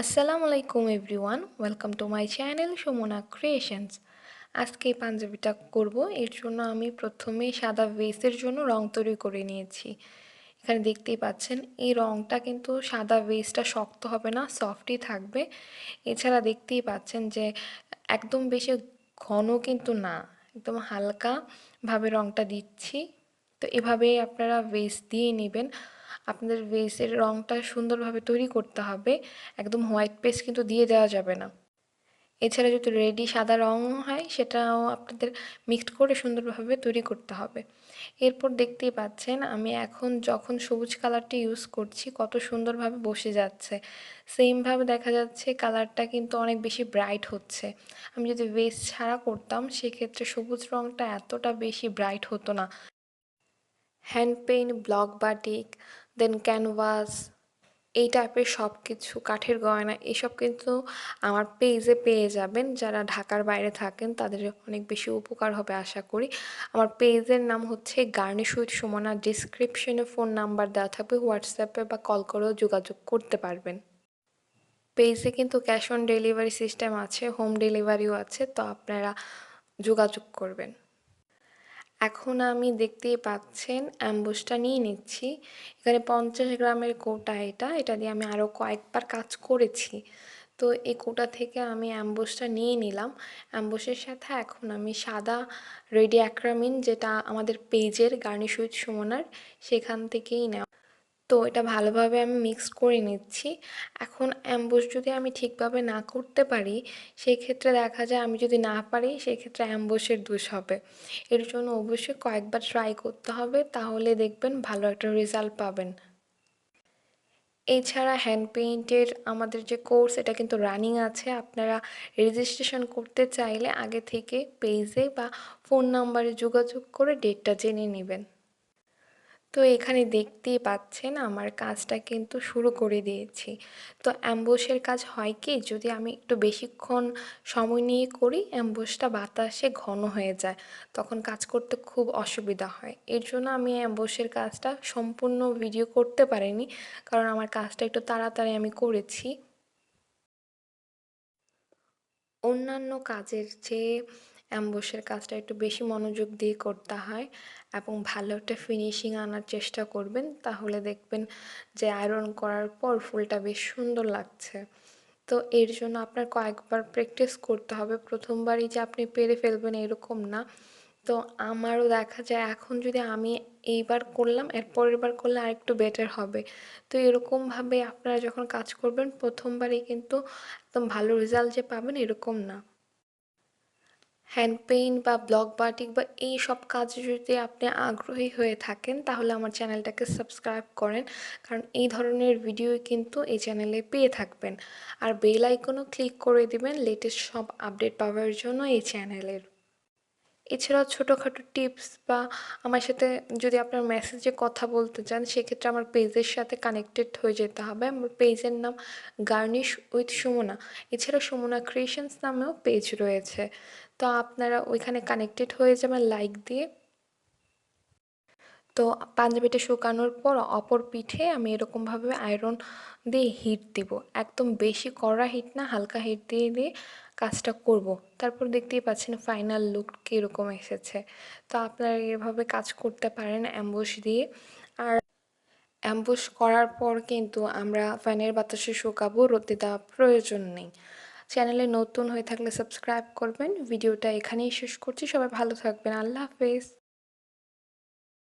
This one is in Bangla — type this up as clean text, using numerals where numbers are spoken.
আসসালামু আলাইকুম everyone, welcome to my channel Sumana creations. আজকে এই পাঞ্জাবিটা করব। এর জন্য আমি প্রথমে সাদা বেসের জন্য রং তৈরি করে নিয়েছি। এখানে দেখতেই পাচ্ছেন এই রংটা কিন্তু সাদা বেসটা শক্ত হবে না, সফটই থাকবে। এছাড়া দেখতেই পাচ্ছেন যে একদম বেশি ঘন কিন্তু না, একদম হালকাভাবে রংটা দিচ্ছি। তো এভাবেই আপনারা বেস দিয়ে নেবেন। আপনাদের বেসের রংটা সুন্দরভাবে তৈরি করতে হবে, একদম হোয়াইট পেস্ট কিন্তু দিয়ে দেওয়া যাবে না। এছাড়া যদি রেডি সাদা রং হয় সেটাও আপনাদের মিক্সড করে সুন্দরভাবে তৈরি করতে হবে। এরপর দেখতেই পাচ্ছেন আমি এখন যখন সবুজ কালারটি ইউজ করছি কত সুন্দরভাবে বসে যাচ্ছে। সেমভাবে দেখা যাচ্ছে কালারটা কিন্তু অনেক বেশি ব্রাইট হচ্ছে। আমি যদি বেস ছাড়া করতাম সেক্ষেত্রে সবুজ রংটা এতটা বেশি ব্রাইট হতো না। হ্যান্ড পেইন্ট, ব্লক বাটিক, দেন ক্যানভাস, এই টাইপের সব কিছু, কাঠের গয়না, এসব কিন্তু আমার পেজে পেয়ে যাবেন। যারা ঢাকার বাইরে থাকেন তাদের অনেক বেশি উপকার হবে আশা করি। আমার পেজের নাম হচ্ছে গার্নিশ উইথ সুমনা। ডিসক্রিপশনে ফোন নাম্বার দেওয়া থাকবে, হোয়াটসঅ্যাপে বা কল করেও যোগাযোগ করতে পারবেন। পেজে কিন্তু ক্যাশ অন ডেলিভারি সিস্টেম আছে, হোম ডেলিভারিও আছে, তো আপনারা যোগাযোগ করবেন। এখন আমি দেখতেই পাচ্ছেন অ্যাম্বুসটা নিয়ে নিচ্ছি। এখানে 50 গ্রামের কৌটা, এটা দিয়ে আমি আরও কয়েকবার কাজ করেছি। তো এই কৌটা থেকে আমি অ্যাম্বুসটা নিয়ে নিলাম। অ্যাম্বুসের সাথে এখন আমি সাদা রেডি অ্যাক্রামিন, যেটা আমাদের পেজের গার্নিশ উইথ সুমনার, সেখান থেকেই নেওয়া। তো এটা ভালোভাবে আমি মিক্স করে নিচ্ছি। এখন অ্যাম্বুশ যদি আমি ঠিকভাবে না করতে পারি সেই ক্ষেত্রে দেখা যায়, আমি যদি না পারি সেক্ষেত্রে অ্যাম্বুশের দোষ হবে। এর জন্য অবশ্যই কয়েকবার ট্রাই করতে হবে, তাহলে দেখবেন ভালো একটা রেজাল্ট পাবেন। এছাড়া হ্যান্ড পেইন্টের আমাদের যে কোর্স, এটা কিন্তু রানিং আছে। আপনারা রেজিস্ট্রেশন করতে চাইলে আগে থেকে পেজে বা ফোন নাম্বারে যোগাযোগ করে ডেটটা জেনে নেবেন। তো এখানে দেখতেই পাচ্ছেন আমার কাজটা কিন্তু শুরু করে দিয়েছি। তো অ্যাম্বুশের কাজ হয় কি, যদি আমি একটু বেশিক্ষণ সময় নিয়ে করি অ্যাম্বুশটা বাতাসে ঘন হয়ে যায়, তখন কাজ করতে খুব অসুবিধা হয়। এর জন্য আমি অ্যাম্বুশের কাজটা সম্পূর্ণ ভিডিও করতে পারিনি, কারণ আমার কাজটা একটু তাড়াতাড়ি আমি করেছি। অন্যান্য কাজের চেয়ে অ্যাম্বুশের কাজটা একটু বেশি মনোযোগ দিয়ে করতে হয় এবং ভালো একটা ফিনিশিং আনার চেষ্টা করবেন, তাহলে দেখবেন যে আয়রন করার পর ফুলটা বেশ সুন্দর লাগছে। তো এর জন্য আপনার কয়েকবার প্র্যাকটিস করতে হবে, প্রথমবারই যে আপনি পেরে ফেলবেন এরকম না। তো আমারও দেখা যায় এখন যদি আমি এইবার করলাম, এর পরের বার করলে আরেকটু বেটার হবে। তো এরকমভাবে আপনারা যখন কাজ করবেন প্রথমবারই কিন্তু একদম ভালো রেজাল্ট যে পাবেন এরকম না। হ্যান্ড পেইন্ট বা ব্লক বাটিক বা এই সব কাজে যদি আপনি আগ্রহী হয়ে থাকেন তাহলে আমার চ্যানেলটাকে সাবস্ক্রাইব করেন, কারণ এই ধরনের ভিডিও কিন্তু এই চ্যানেলে পেয়ে থাকবেন। আর বেল আইকনও ক্লিক করে দিবেন লেটেস্ট সব আপডেট পাওয়ার জন্য এই চ্যানেলের। এছাড়াও ছোটোখাটো টিপস বা আমার সাথে যদি আপনার মেসেজে কথা বলতে চান সেক্ষেত্রে আমার পেজের সাথে কানেক্টেড হয়ে যেতে হবে। আমার পেজের নাম গার্নিশ উইথ সুমনা। এছাড়া সুমনা ক্রিয়েশনস নামেও পেজ রয়েছে, তো আপনারা ওইখানে কানেক্টেড হয়ে যাবেন লাইক দিয়ে। তো পাঞ্জাবিটা শুকানোর পর অপর পিঠে আমি এরকমভাবে আয়রন দিয়ে হিট দিব, একদম বেশি কড়া হিট না, হালকা হিট দিয়ে দিয়ে কাজটা করব। তারপর দেখতেই পাচ্ছেন ফাইনাল লুক কীরকম এসেছে। তো আপনারা এভাবে কাজ করতে পারেন অ্যাম্বুশ দিয়ে। আর অ্যাম্বুশ করার পর কিন্তু আমরা ফ্যানের বাতাসে শুকাবো, রোদে দেওয়া প্রয়োজন নেই। চ্যানেলে নতুন হয়ে থাকলে সাবস্ক্রাইব করবেন। ভিডিওটা এখানেই শেষ করছি, সবাই ভালো থাকবেন, আল্লাহ হাফেজ।